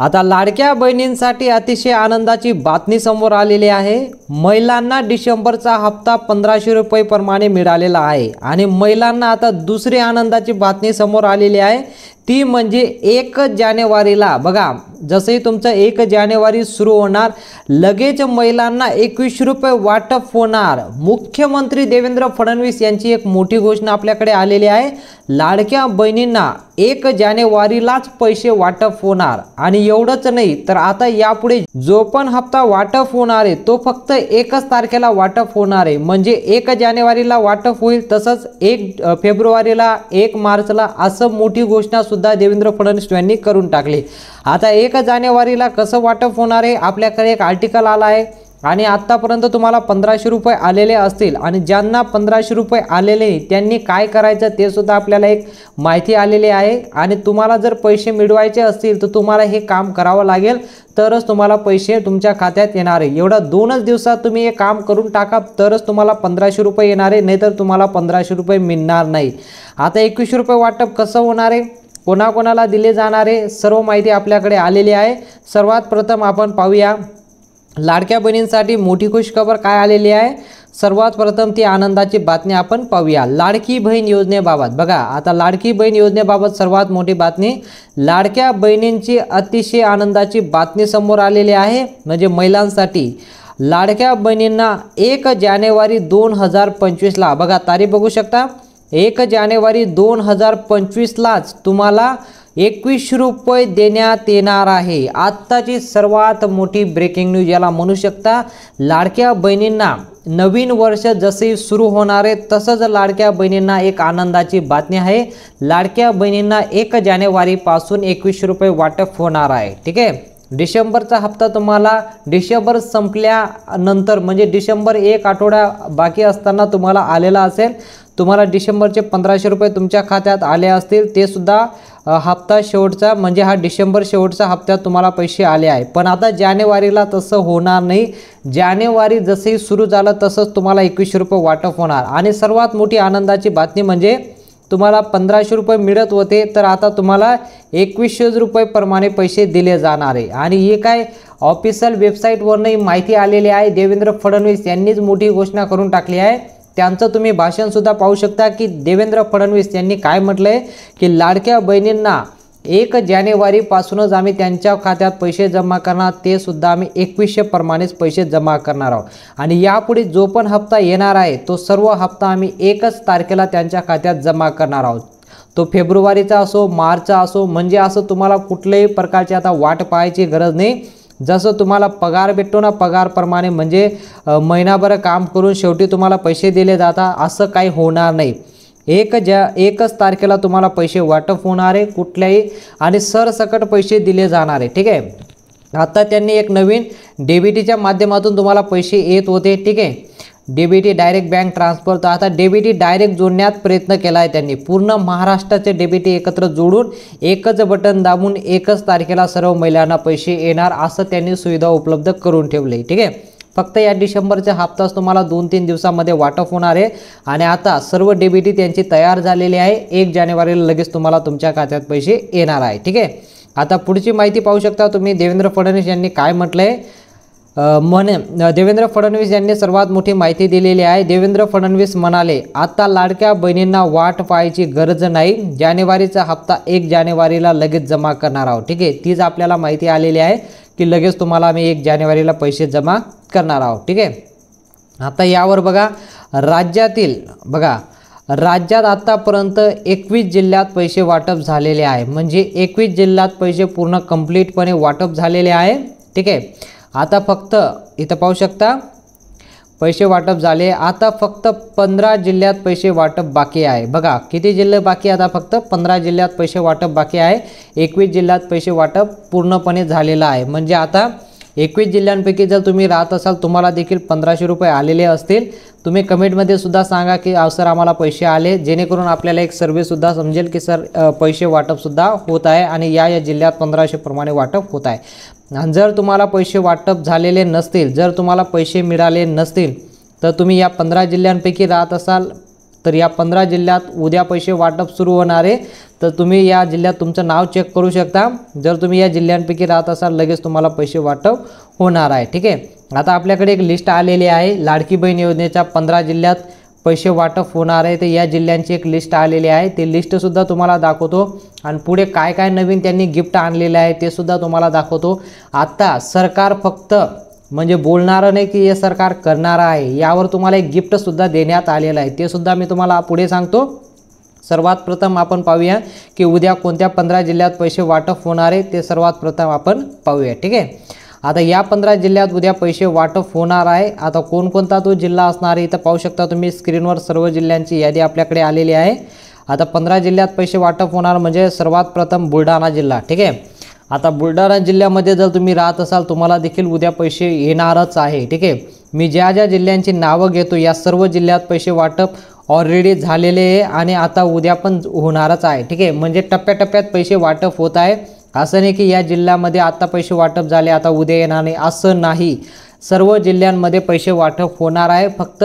आता लाडक्या बहिणींसाठी अतिशय आनंदाची बातमी समोर आलेली आहे। महिलांना डिसेंबरचा हप्ता 1500 रुपये प्रमाणे मिळालेला आहे आणि महिलांना आता दुसरी आनंदाची बातमी समोर आलेली आहे, ती म्हणजे 1 जानेवारीला बघा, जसे तुमचं 1 जानेवारी सुरू होणार लगेच महिलांना 2100 रुपये वाटप होणार। मुख्यमंत्री देवेंद्र फडणवीस यांची एक मोठी घोषणा आपल्याकडे आलेली आहे। लाडक्या बहिणींना 1 जानेवारीलाच पैसे वाटप होणार आणि एवढंच नाही तर आता यापुढे जो पण हप्ता वाटप होणार आहे तो फक्त 1च तारखेला वाटप होणार आहे। म्हणजे 1 जानेवारीला वाटप होईल, तसंच 1 फेब्रुवारीला 1 मार्चला असं मोठी घोषणा सुद्धा देवेंद्र फडणवीस यांनी करून टाकली। आता 1 जानेवारीला कसं वाटप होणार आहे, आपल्याकडे एक आर्टिकल आला आहे आणि आतापर्यंत तुम्हाला 1500 रुपये आलेले असतील आणि ज्यांना 1500 रुपये आलेले त्यांनी काय करायचं ते सुद्धा आपल्याला एक माहिती आलेली आहे। आणि तुम्हाला जर पैसे मिळवायचे असतील तर तुम्हाला हे काम करावं लागेल, तरच तुम्हाला पैसे तुमच्या खात्यात येणार आहे। एवढा 2च दिवसात तुम्ही हे काम करून टाका, तरच तुम्हाला 1500 रुपये येणार आहे, नाहीतर तुम्हाला 1500 रुपये मिळणार नाही। आता 2100 रुपये वाटप कसं होणार आहे, कोणाकोणाला दिले जाणार आहे, सर्व माहिती आपल्याकडे आलेली आहे। सर्वात प्रथम आपण पाहूया लाडक्या बहिणींसाठी मोठी खुशखबर काय आलेली आहे। सर्वात प्रथम ती आनंदाची बातमी आपण पाहूया लाडकी बहीण योजनेबाबत। बघा, आता लाडकी बहीण योजनेबाबत सर्वात मोठी बातमी, लाडक्या बहिणींची अतिशय आनंदाची बातमी समोर आलेली आहे। म्हणजे महिलांसाठी लाडक्या बहिणींना 1 जानेवारी 2025 ला, बघा तारीख बघू शकता, 1 जानेवारी 2025 लाच तुम्हाला 2100 रुपये देण्यात येणार आहे। आत्ताची सर्वात मोठी ब्रेकिंग न्यूज याला म्हणू शकता। लाडक्या बहिणींना नवीन वर्ष जसे सुरू होणार आहे तसंच लाडक्या बहिणींना एक आनंदाची बातमी आहे। लाडक्या बहिणींना 1 जानेवारी पासून 2100 रुपये वाटप होणार आहे। ठीक आहे, डिसेंबरचा हप्ता तुम्हाला डिसेंबर संपल्यानंतर म्हणजे डिसेंबर 1 आठवडा बाकी असताना तुम्हाला आलेला असेल, तुम्हाला डिसेंबरचे 1500 रुपये तुमच्या खात्यात आले असतील, ते सुद्धा हप्ता शेवटचा म्हणजे हा डिसेंबर शेवटचा हप्त्यात तुम्हाला पैसे आले आहे। पण आता जानेवारीला तसं होणार नाही, जानेवारी जसे सुरू झालं तसंच तुम्हाला 2100 रुपये वाटप होणार। आणि सर्वात मोठी आनंदाची बातमी म्हणजे तुम्हाला 1500 रुपये मिळत होते तर आता तुम्हाला 2100 रुपये प्रमाणे पैसे दिले जाणार आहे। आणि हे काय ऑफिशियल वेबसाईटवरही माहिती आलेली आहे, देवेंद्र फडणवीस यांनीच मोठी घोषणा करून टाकली आहे। त्यांचं तुम्ही भाषण सुद्धा पाहू शकता की देवेंद्र फडणवीस यांनी काय म्हटलंय की लाडक्या बहिणींना 1 जानेवारी पासूनच आम्ही त्यांच्या खात्यात पैसे जमा करणार, ते सुद्धा आम्ही 2100 प्रमाणेच पैसे जमा करणार आहोत। आणि यापुढे जो पण हप्ता येणार आहे तो सर्व हप्ता आम्ही 1च तारखेला त्यांच्या खात्यात जमा करणार आहोत। तो फेब्रुवारीचा असो मार्चचा असो, म्हणजे असं तुम्हाला कुठल्याही प्रकारची आता वाट पाहायची गरज नाही। जसं तुम्हाला पगार भेटतो ना, पगारप्रमाणे म्हणजे महिनाभर काम करून शेवटी तुम्हाला पैसे दिले जातात, असं काही होणार नाही। 1च तारखेला तुम्हाला पैसे वाटप होणार आहे कुठल्याही, आणि सरसकट पैसे दिले जाणार आहे। ठीक आहे, आता त्यांनी एक नवीन डीबीटीच्या माध्यमातून तुम्हाला पैसे येत होते। ठीक आहे, डीबीटी डायरेक्ट बँक ट्रान्सफर, तर आता डीबीटी डायरेक्ट जोडण्यात प्रयत्न केला आहे त्यांनी। पूर्ण महाराष्ट्राचे डीबीटी एकत्र जोडून एकच बटन दाबून 1च तारखेला सर्व महिलांना पैसे येणार असं त्यांनी सुविधा उपलब्ध करून ठेवली। ठीक आहे, फक्त या डिसेंबरच्या हप्ताच तुम्हाला 2-3 दिवसामध्ये वाटप होणार आहे आणि आता सर्व डीबीटी त्यांची तयार झालेली आहे। 1 जानेवारीला लगेच तुम्हाला तुमच्या खात्यात पैसे येणार आहे। ठीक आहे, आता पुढची माहिती पाहू शकता तुम्ही, देवेंद्र फडणवीस यांनी काय म्हटलंय। देवेंद्र फडणवीस यांनी सर्वात मोठी माहिती दिलेली आहे। देवेंद्र फडणवीस म्हणाले, आता लाडक्या बहिणींना वाट पाहायची गरज नाही, जानेवारीचा हप्ता 1 जानेवारीला लगेच जमा करणार आहोत। ठीक आहे, तीच आपल्याला माहिती आलेली आहे की लगेच तुम्हाला आम्ही 1 जानेवारीला पैसे जमा करणार आहोत। ठीक आहे, आता यावर बघा राज्यातील, बघा राज्यात आतापर्यंत 21 जिल्ह्यात पैसे वाटप झालेले आहे। म्हणजे 21 जिल्ह्यात पैसे पूर्ण कंप्लीटपणे वाटप झालेले आहे। ठीक आहे, आता फक्त इथं पाहू शकता पैसे वाटप झाले, आता फक्त 15 जिल्ह्यात पैसे वाटप बाकी आहे। बघा किती जिल्हे बाकी, आता फक्त 15 जिल्ह्यात पैसे वाटप बाकी आहे। 21 जिल्ह्यात पैसे वाटप पूर्णपणे झालेलं आहे। म्हणजे आता 21 जिल्ह्यांपैकी जर तुम्ही राहत असाल तुम्हाला देखील 1500 रुपये आलेले असतील, तुम्ही कमेंटमध्ये सुद्धा सांगा की सर आम्हाला पैसे आले, जेणेकरून आपल्याला एक सर्वे सुद्धा समजेल की सर पैसे वाटप सुद्धा होत आहे आणि या जिल्ह्यात 1500 प्रमाणे वाटप होत आहे। आणि जर तुम्हाला पैसे वाटप झालेले नसतील, जर तुम्हाला पैसे मिळाले नसतील तर तुम्ही या 15 जिल्ह्यांपैकी राहत असाल तर या 15 जिल्ह्यात उद्या पैसे वाटप सुरू होणार आहे। तर तुम्ही या जिल्ह्यात तुमचं नाव चेक करू शकता। जर तुम्ही या जिल्ह्यांपैकी राहत असाल लगेच तुम्हाला पैसे वाटप होणार आहे, ठीक आहे। आता आपल्याकडे एक लिस्ट आलेली आहे लाडकी बहीण योजनेच्या 15 जिल्ह्यात पैसे वाटप होणार आहे। तर या जिल्ह्यांची एक लिस्ट आलेली आहे, ती लिस्टसुद्धा तुम्हाला दाखवतो आणि पुढे काय काय नवीन त्यांनी गिफ्ट आणलेलं आहे ते सुद्धा तुम्हाला दाखवतो। आता सरकार फक्त म्हणजे बोलणारं नाही की हे सरकार करणार आहे, यावर तुम्हाला एक गिफ्टसुद्धा देण्यात आलेलं आहे, ते सुद्धा मी तुम्हाला पुढे सांगतो। सर्वात प्रथम आपण पाहूया की उद्या कोणत्या 15 जिल्ह्यात पैसे वाटप होणार आहे ते सर्वात प्रथम आपण पाहूया, ठीक आहे। आता या 15 जिल्ह्यात उद्या पैसे वाटप होणार आहे। आता कोणकोणता तो जिल्हा असणार आहे इथं पाहू शकता तुम्ही स्क्रीनवर सर्व जिल्ह्यांची यादी आपल्याकडे आलेली आहे। आता 15 जिल्ह्यात पैसे वाटप होणार म्हणजे सर्वात प्रथम बुलढाणा जिल्हा, ठीक आहे। आता बुलढाणा जिल्ह्यामध्ये जर तुम्ही राहत असाल तुम्हाला देखील उद्या पैसे येणारच आहे, ठीक आहे। मी ज्या ज्या जिल्ह्यांची नावं घेतो या सर्व जिल्ह्यात पैसे वाटप ऑलरेडी झालेले आहे आणि आता उद्या पण होणारच आहे, ठीक आहे। म्हणजे टप्प्याटप्प्यात पैसे वाटप होत आहे, असं नाही की या जिल्ह्यामध्ये आता पैसे वाटप झाले आता उद्या येणार नाही, असं नाही। सर्व जिल्ह्यांमध्ये पैसे वाटप होणार आहे, फक्त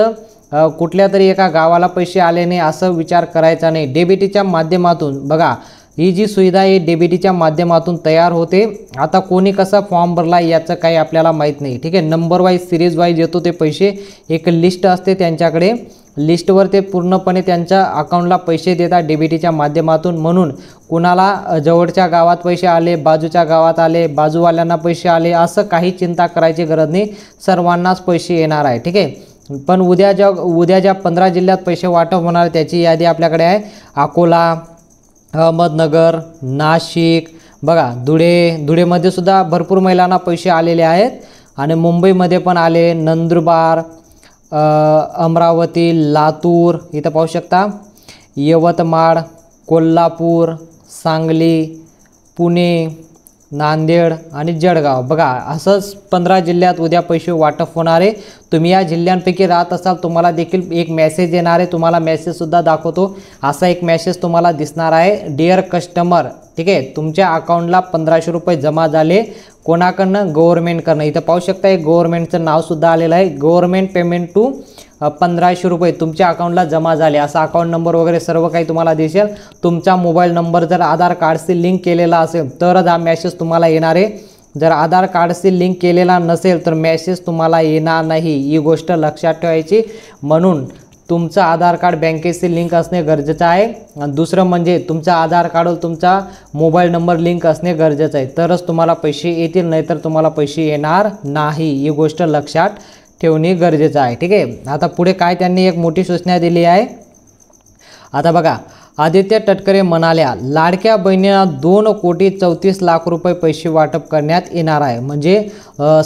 कुठल्या तरी एका गावाला पैसे आले नाही असं विचार करायचा नाही। डीबीटीच्या माध्यमातून बघा ही जी सुविधा आहे डीबीटीच्या माध्यमातून तयार होते। आता कोणी कसा फॉर्म भरला याचं काही आपल्याला माहीत नाही, ठीक आहे। नंबर वाईज सिरीज वाईज येतो ते पैसे, एक लिस्ट असते त्यांच्याकडे, लिस्टवर ते पूर्णपणे त्यांच्या अकाउंटला पैसे देतात डीबीटीच्या माध्यमातून। म्हणून कुणाला जवळच्या गावात पैसे आले, बाजूच्या गावात आले, बाजूवाल्यांना पैसे आले असं काही चिंता करायची गरज नाही, सर्वांनाच पैसे येणार आहे, ठीक आहे। पण उद्या ज्या 15 जिल्ह्यात पैसे वाटप होणार त्याची यादी आपल्याकडे आहे। अकोला, अहमदनगर, नाशिक, बघा धुळेमध्ये सुद्धा भरपूर महिलांना पैसे आलेले आहेत आणि मुंबईमध्ये पण आले, नंदुरबार, अमरावती, लातूर इथं पाहू शकता, यवतमाळ, कोल्हापूर, सांगली, पुणे, नांदेड आणि जळगाव, बघा असंच 15 जिल्ह्यात उद्या पैसे वाटप होणार आहे। तुम्ही या जिल्ह्यांपैकी राहत असाल तुम्हाला देखील एक मेसेज येणार आहे, तुम्हाला मेसेजसुद्धा दाखवतो। असा एक मेसेज तुम्हाला दिसणार आहे, डिअर कस्टमर, ठीक आहे। तुमच्या अकाउंटला 1500 रुपये जमा झाले, कोणाकडनं? गव्हर्नमेंटकडनं। इथं पाहू शकता एक गव्हर्नमेंटचं नावसुद्धा आलेलं आहे, गव्हर्नमेंट पेमेंट टू 1500 रुपये तुमच्या अकाउंटला जमा झाले, असा अकाउंट नंबर वगैरे सर्व काही तुम्हाला दिसेल। तुमचा मोबाईल नंबर जर आधार कार्डशी लिंक केलेला असेल तरच हा मेसेज तुम्हाला येणार आहे, जर आधार कार्डशी लिंक केलेला नसेल तर मेसेज तुम्हाला येणार नाही, ही गोष्ट लक्षात ठेवायची। म्हणून तुमचं आधार कार्ड बँकेशी लिंक असणे गरजेचं आहे आणि दुसरं म्हणजे तुमचा आधार कार्डवर तुमचा मोबाईल नंबर लिंक असणे गरजेचं आहे, तरच तुम्हाला पैसे येतील, नाहीतर तुम्हाला पैसे येणार नाही, ही गोष्ट लक्षात ठेवणे गरजेचं आहे, ठीक आहे। आता पुढे काय त्यांनी एक मोठी सूचना दिली आहे। आता बघा आदित्य तटकरे म्हणाल्या लाडक्या बहिणींना 2,34,00,000 रुपये पैसे वाटप करण्यात येणार आहे, म्हणजे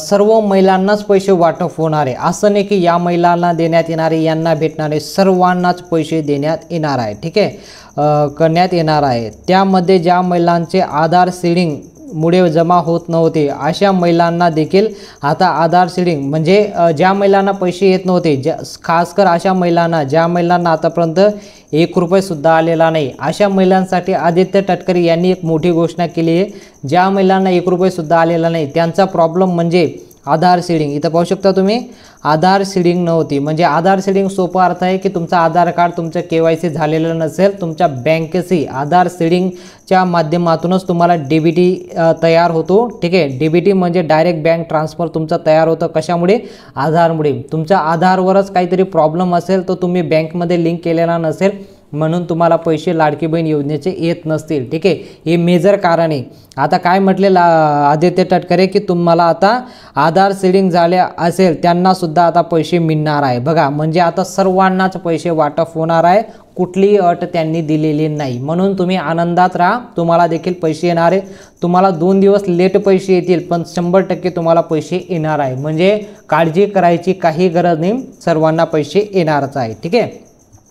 सर्व महिलांनाच पैसे वाटप होणार आहे, असं नाही की या महिलांना देण्यात येणारे यांना भेटणारे, सर्वांनाच पैसे देण्यात येणार आहे, ठीक आहे, करण्यात येणार आहे। त्यामध्ये ज्या महिलांचे आधार सीडिंग मुळे जमा होत नव्हते अशा महिलांना देखील आता आधार सीडिंग म्हणजे ज्या महिलांना पैसे येत नव्हते, खासकर अशा महिलांना ज्या महिलांना आतापर्यंत 1 रुपयेसुद्धा आलेला नाही, अशा महिलांसाठी आदित्य तटकरे यांनी एक मोठी घोषणा केली आहे। ज्या महिलांना 1 रुपयेसुद्धा आलेला नाही त्यांचा प्रॉब्लेम म्हणजे आधार सीडिंग, इथं पाहू शकता तुम्ही आधार सीडिंग नव्हती, म्हणजे आधार सीडिंग सोपा अर्थ आहे की तुमचं आधार कार्ड तुमचं KYC झालेलं नसेल, तुमच्या बँकेशी आधार सीडिंगच्या माध्यमातूनच तुम्हाला डीबीटी तयार होतो, ठीक आहे। डीबीटी म्हणजे डायरेक्ट बँक ट्रान्सफर तुमचं तयार होतं, कशामुळे? आधारमुळे। तुमच्या आधारवरच काहीतरी प्रॉब्लेम असेल तर तुम्ही बँकमध्ये लिंक केलेला नसेल म्हणून तुम्हाला पैसे लाडकी बहीण योजनेचे येत नसतील, ठीक आहे, हे मेजर कारण आहे। आता काय म्हटले आदित्य तटकरे की तुम्हाला आता आधार सीडिंग झाले असेल त्यांना सुद्धा आता पैसे मिळणार आहे, बघा म्हणजे आता सर्वांनाच पैसे वाटप होणार आहे, कुठलीही अट त्यांनी दिलेली नाही, म्हणून तुम्ही आनंदात राहा, तुम्हाला देखील पैसे येणार आहे। तुम्हाला 2 दिवस लेट पैसे येतील पण 100% तुम्हाला पैसे येणार आहे, म्हणजे काळजी करायची काही गरज नाही, सर्वांना पैसे येणारच आहे, ठीक आहे।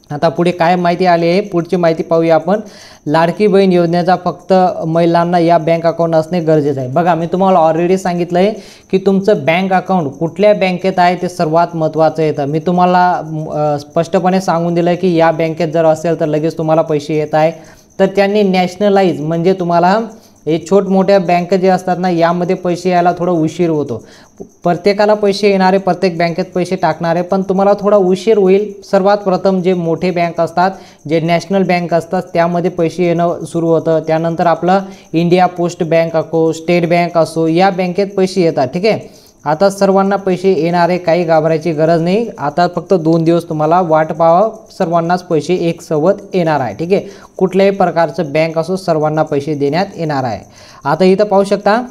आता पुढे काय माहिती आली आहे, पुढची माहिती पाहूया आपण। लाडकी बहीण योजनेचा फक्त महिलांना या बँक अकाउंट असणे गरजेचं आहे। बघा मी तुम्हाला ऑलरेडी सांगितलं आहे की तुमचं बँक अकाउंट कुठल्या बँकेत आहे ते सर्वात महत्त्वाचं येतं। मी तुम्हाला स्पष्टपणे सांगून दिलं की या बँकेत जर असेल तर लगेच तुम्हाला पैसे येत आहे, तर त्यांनी नॅशनलाइज म्हणजे तुम्हाला हे मोठ्या बँक जे असतात ना, यामध्ये पैसे यायला थोडा उशीर होतो. प्रत्येकाला पैसे येणारे, प्रत्येक बँकेत पैसे टाकणारे, पण तुम्हाला थोडा उशीर होईल. सर्वात प्रथम जे मोठे बँक असतात, जे नॅशनल बँक असतात, त्यामध्ये पैसे येणं सुरू होतं. त्यानंतर आपलं इंडिया पोस्ट बँक असो, स्टेट बँक असो, या बँकेत पैसे येतात. ठीक आहे, आता सर्वांना पैसे येणारे, काही घाबरायची गरज नाही. आता फक्त 2 दिवस तुम्हाला वाट पाहावं, सर्वांनाच पैसे एक सोबत येणार आहे. ठीक आहे, कुठल्याही प्रकारचं बँक असो, सर्वांना पैसे देण्यात येणार आहे. आता इथं पाहू शकता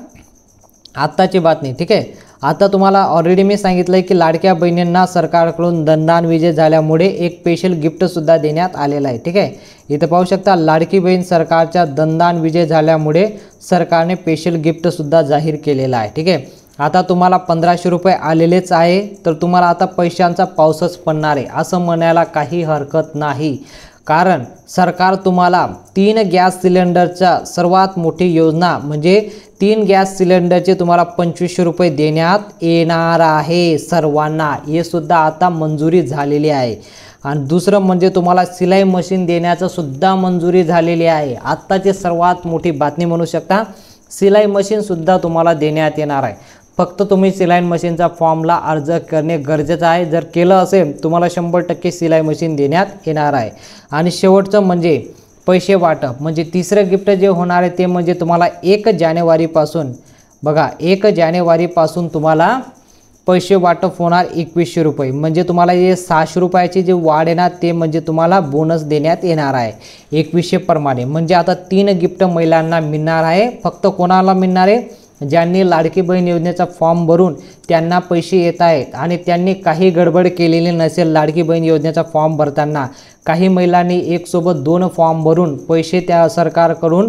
आत्ताची बातमी. ठीक आहे, आता तुम्हाला ऑलरेडी मी सांगितलं आहे की लाडक्या बहिणींना सरकारकडून दंडान विजय झाल्यामुळे एक स्पेशल गिफ्टसुद्धा देण्यात आलेलं आहे. ठीक आहे, इथं पाहू शकता लाडकी बहीण सरकारच्या दंडान विजय झाल्यामुळे सरकारने स्पेशल गिफ्टसुद्धा जाहीर केलेलं आहे. ठीक आहे, आता तुम्हाला 1500 रुपये आलेलेच आहे, तर तुम्हाला आता पैशांचा पाऊसच पडणार आहे असं म्हणायला काही हरकत नाही. कारण सरकार तुम्हाला 3 गॅस सिलेंडरच्या सर्वात मोठी योजना म्हणजे 3 गॅस सिलेंडरचे तुम्हाला 2500 रुपये देण्यात येणार आहे सर्वांना. हे सुद्धा आता मंजुरी झालेली आहे. आणि दुसरं म्हणजे तुम्हाला सिलाई मशीन देण्याचं सुद्धा मंजुरी झालेली आहे. आत्ताची सर्वात मोठी बातमी म्हणू शकता, सिलाई मशीनसुद्धा तुम्हाला देण्यात येणार आहे. फक्त तुम्ही सिलाई मशीनचा फॉर्मला अर्ज करणे गरजेचं आहे. जर केलं असेल तुम्हाला 100% सिलाई मशीन देण्यात येणार आहे. आणि शेवटचं म्हणजे पैसे वाटप, म्हणजे तिसरं गिफ्ट जे होणार आहे ते म्हणजे तुम्हाला 1 जानेवारीपासून बघा 1 जानेवारीपासून तुम्हाला पैसे वाटप होणार 2100 रुपये. म्हणजे तुम्हाला हे 600 रुपयाची जे वाढ येणार ते म्हणजे तुम्हाला बोनस देण्यात येणार आहे 2100 प्रमाणे. म्हणजे आता 3 गिफ्ट महिलांना मिळणार आहे. फक्त कोणाला मिळणार आहे? ज्यांनी लाडकी बहीण योजनेचा फॉर्म भरून त्यांना पैसे येत आहेत आणि त्यांनी काही गडबड केलेली नसेल. लाडकी बहीण योजनेचा फॉर्म भरताना काही महिलांनी एक सोबत 2 फॉर्म भरून पैसे त्या सरकारकडून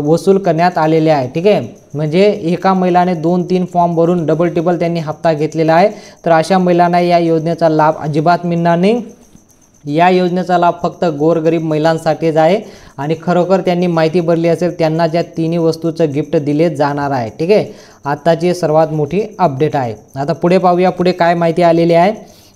वसूल करण्यात आलेले आहे. ठीक आहे, म्हणजे एका महिलाने 2-3 फॉर्म भरून डबल टिबल त्यांनी हप्ता घेतलेला आहे. तर अशा महिलांना या योजनेचा लाभ अजिबात मिळणार नाही. या योजनेचा लाभ फक्त गोरगरीब महिलांसाठीच आहे आणि खरोखर त्यांनी माहिती भरली असेल त्यांना ज्या 3 वस्तूचं गिफ्ट दिले जाणार आहे. ठीक आहे, आताची सर्वात मोठी अपडेट आहे. आता पुढे पाहूया, पुढे काय माहिती आलेली आहे.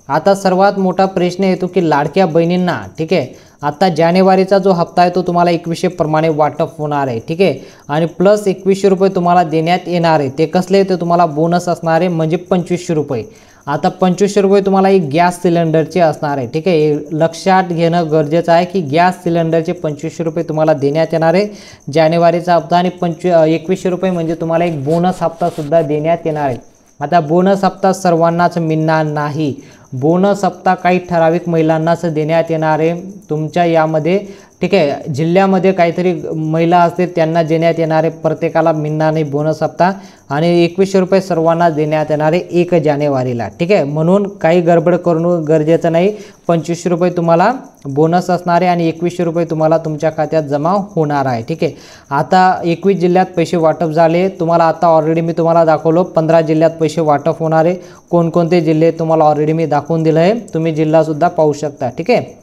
आता सर्वात मोठा प्रश्न येतो की लाडक्या बहिणींना, ठीक आहे, आता जानेवारीचा जो हप्ता आहे तो तुम्हाला 2100 प्रमाणे वाटप होणार आहे. ठीक आहे, आणि प्लस 2100 रुपये तुम्हाला देण्यात येणार आहे. ते कसले? ते तुम्हाला बोनस असणार आहे, म्हणजे 2500 रुपये. आता 2500 रुपये तुम्हाला एक गॅस सिलेंडरचे असणार आहे. ठीक आहे, लक्षात घेणं गरजेचं आहे की गॅस सिलेंडरचे 2500 रुपये तुम्हाला देण्यात येणार आहे जानेवारीचा हप्ता. आणि 2100 रुपये म्हणजे तुम्हाला एक बोनस हप्तासुद्धा देण्यात येणार आहे. आता बोनस हप्ता सर्वांनाच मिळणार नाही. बोनस हप्ता काही ठराविक महिलांनाच देण्यात येणार आहे तुमच्या यामध्ये. ठीक आहे, जिल्ह्यामध्ये काहीतरी महिला असतील त्यांना देण्यात येणार आहे, प्रत्येकाला मिळणार नाही बोनस हप्ता. आणि 2100 रुपये सर्वांना देण्यात येणार आहे 1 जानेवारीला. ठीक आहे, म्हणून काही गडबड करणं गरजेचं नाही. 2500 रुपये तुम्हाला बोनस असणार आहे आणि 2100 रुपये तुम्हाला तुमच्या खात्यात जमा होणार आहे. ठीक आहे, आता 21 जिल्ह्यात पैसे वाटप झाले. तुम्हाला आता ऑलरेडी मी तुम्हाला दाखवलं 15 जिल्ह्यात पैसे वाटप होणार आहे. कोणकोणते जिल्हे तुम्हाला ऑलरेडी मी दाखवून दिलं आहे, तुम्ही जिल्हासुद्धा पाहू शकता. ठीक आहे,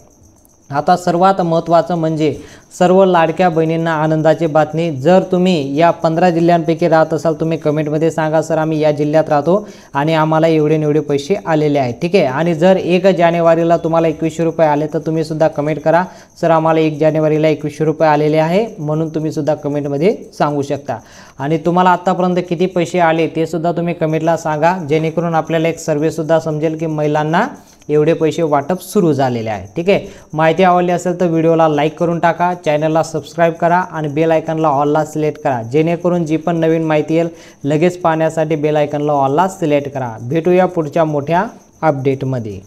आता सर्वात महत्त्वाचं म्हणजे सर्व लाडक्या बहिणींना आनंदाची बातमी. जर तुम्ही या 15 जिल्ह्यांपैकी राहत असाल तुम्ही कमेंटमध्ये सांगा, सर आम्ही या जिल्ह्यात राहतो आणि आम्हाला एवढे पैसे आलेले आहेत. ठीक आहे, आणि जर 1 जानेवारीला तुम्हाला 2100 रुपये आले तर तुम्ही सुद्धा कमेंट करा, सर आम्हाला 1 जानेवारीला 2100 रुपये आलेले आहे, म्हणून तुम्ही सुद्धा कमेंटमध्ये सांगू शकता. आणि तुम्हाला आत्तापर्यंत किती पैसे आले ते सुद्धा तुम्ही कमेंटला सांगा, जेणेकरून आपल्याला एक सर्वेसुद्धा समजेल की महिलांना एवढे पैसे वाटप सुरू झालेले आहे. ठीक आहे, माहिती आवडली असेल तर व्हिडिओला लाईक करून टाका, चॅनलला सबस्क्राईब करा आणि बेल आयकॉनला ऑलला सिलेक्ट करा, जेणेकरून जी पण नवीन माहिती येईल लगेच पाहण्यासाठी बेल आयकॉनला ऑलला सिलेक्ट करा. भेटूया पुढच्या मोठ्या अपडेटमध्ये.